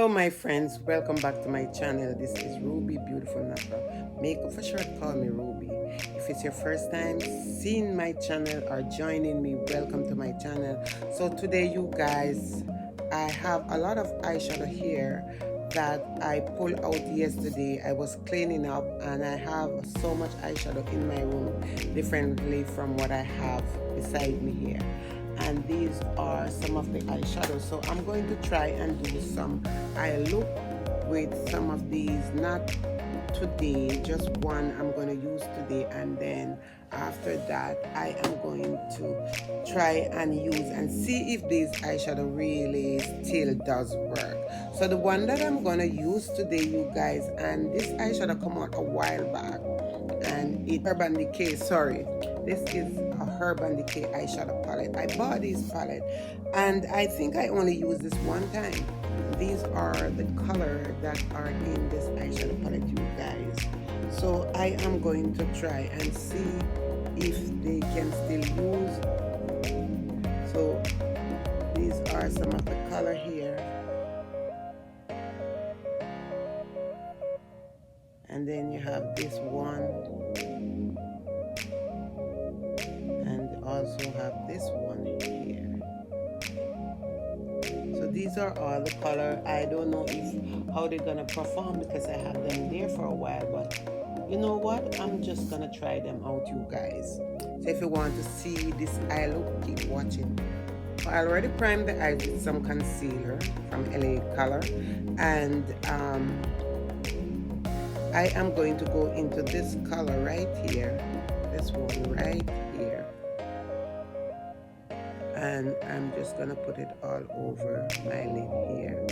Hello my friends, welcome back to my channel. This is Ruby Beautiful Natural Makeup. For short, call me Ruby. If it's your first time seeing my channel or joining me, welcome to my channel. So today you guys, I have a lot of eyeshadow here that I pulled out yesterday. I was cleaning up and I have so much eyeshadow in my room, differently from what I have beside me here. And these are some of the eyeshadows, so I'm going to try and do some eye look with some of these, not today, just one I'm going to use today, and then after that I am going to try and use and see if this eyeshadow really still does work. So the one that I'm going to use today, you guys, and this eyeshadow come out a while back, and it Urban Decay, sorry, this is a Urban Decay eyeshadow palette. I bought this palette and I think I only used this one time. These are the color that are in this eyeshadow palette, you guys. So I am going to try and see if they can still use. So these are some of the color here. And then you have this one. And also have this one here. So these are all the color. I don't know if how they're gonna perform because I have them there for a while, but you know what, I'm just gonna try them out, you guys. So if you want to see this eye look, keep watching. I already primed the eyes with some concealer from LA Color, and I am going to go into this color right here, this one right here, and I'm just gonna put it all over my lid here.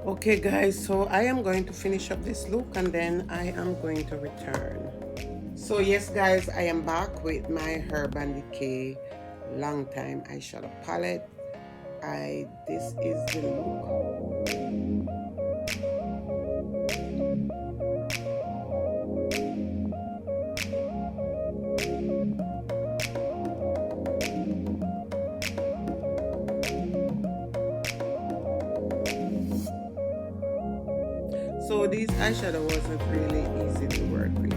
Okay guys, so I am going to finish up this look and then I am going to return. So yes guys, I am back with my Herb and Decay long time eyeshadow palette. This is the look. So these eyeshadow wasn't really easy to work with.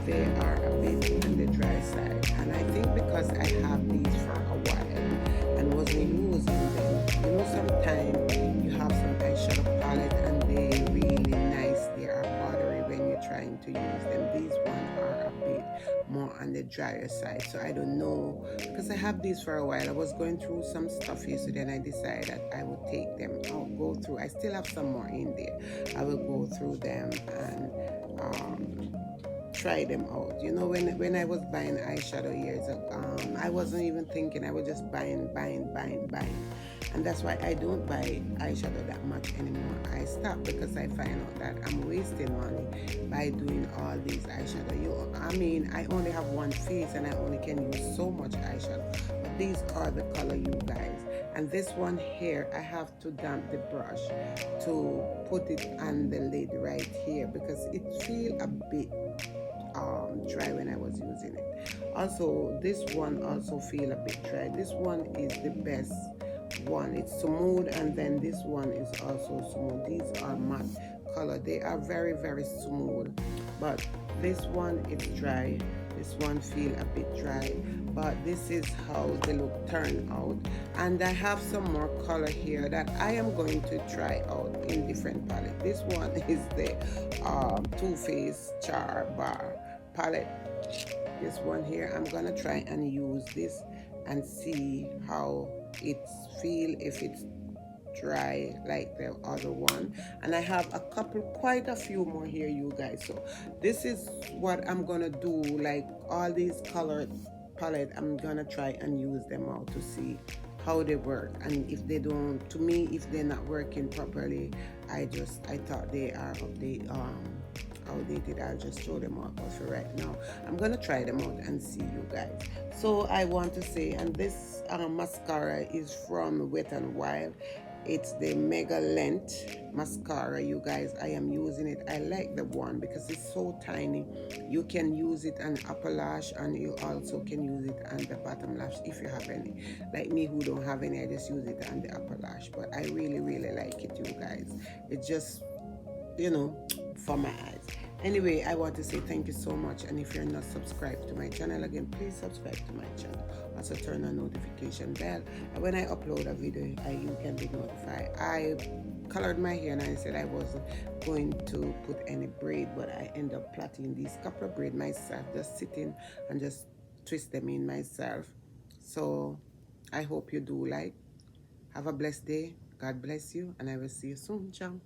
They are a bit on the dry side, and I think because I have these for a while and wasn't using them. You know, sometimes you have some eyeshadow palette and they really nice. They are buttery when you're trying to use them. These ones are a bit more on the drier side, so I don't know, because I have these for a while. I was going through some stuff yesterday and I decided I would take them out, go through. I still have some more in there. I will go through them and try them out. You know, when I was buying eyeshadow years ago, I wasn't even thinking. I was just buying, and that's why I don't buy eyeshadow that much anymore. I stopped because I find out that I'm wasting money by doing all these eyeshadow. I mean, I only have one face and I only can use so much eyeshadow, but these are the color, you guys. And this one here, I have to damp the brush to put it on the lid right here because it feels a bit dry when I was using it. Also, this one also feel a bit dry. This one is the best one. It's smooth, and then this one is also smooth. These are matte color. They are very smooth, but this one is dry. This one feel a bit dry, but this is how the look turned out. And I have some more color here that I am going to try out in different palette. This one is the Too Faced Char Bar palette. This one here, I'm gonna try and use this and see how it feel, if it's dry like the other one. And I have a couple, quite a few more here, you guys. So this is what I'm gonna do, like all these colored palette. I'm gonna try and use them out to see how they work, and if they don't, to me, if they're not working properly, I thought they are outdated, I'll just throw them out. But for right now, I'm gonna try them out and see, you guys. So I want to say, and this mascara is from Wet n Wild. It's the Mega Length mascara, you guys. I am using it. I like the one because it's so tiny. You can use it on upper lash, and you also can use it on the bottom lash if you have any. Like me, who don't have any, I just use it on the upper lash. But I really like it, you guys. It just, you know, for my eyes. Anyway, I want to say thank you so much, and if you're not subscribed to my channel, again, please subscribe to my channel. Also turn on notification bell, and when I upload a video, you can be notified. I colored my hair and I said I wasn't going to put any braid, but I end up plaiting these couple of braid myself, just sitting and just twist them in myself. So I hope you do like. Have a blessed day. God bless you, and I will see you soon. Ciao.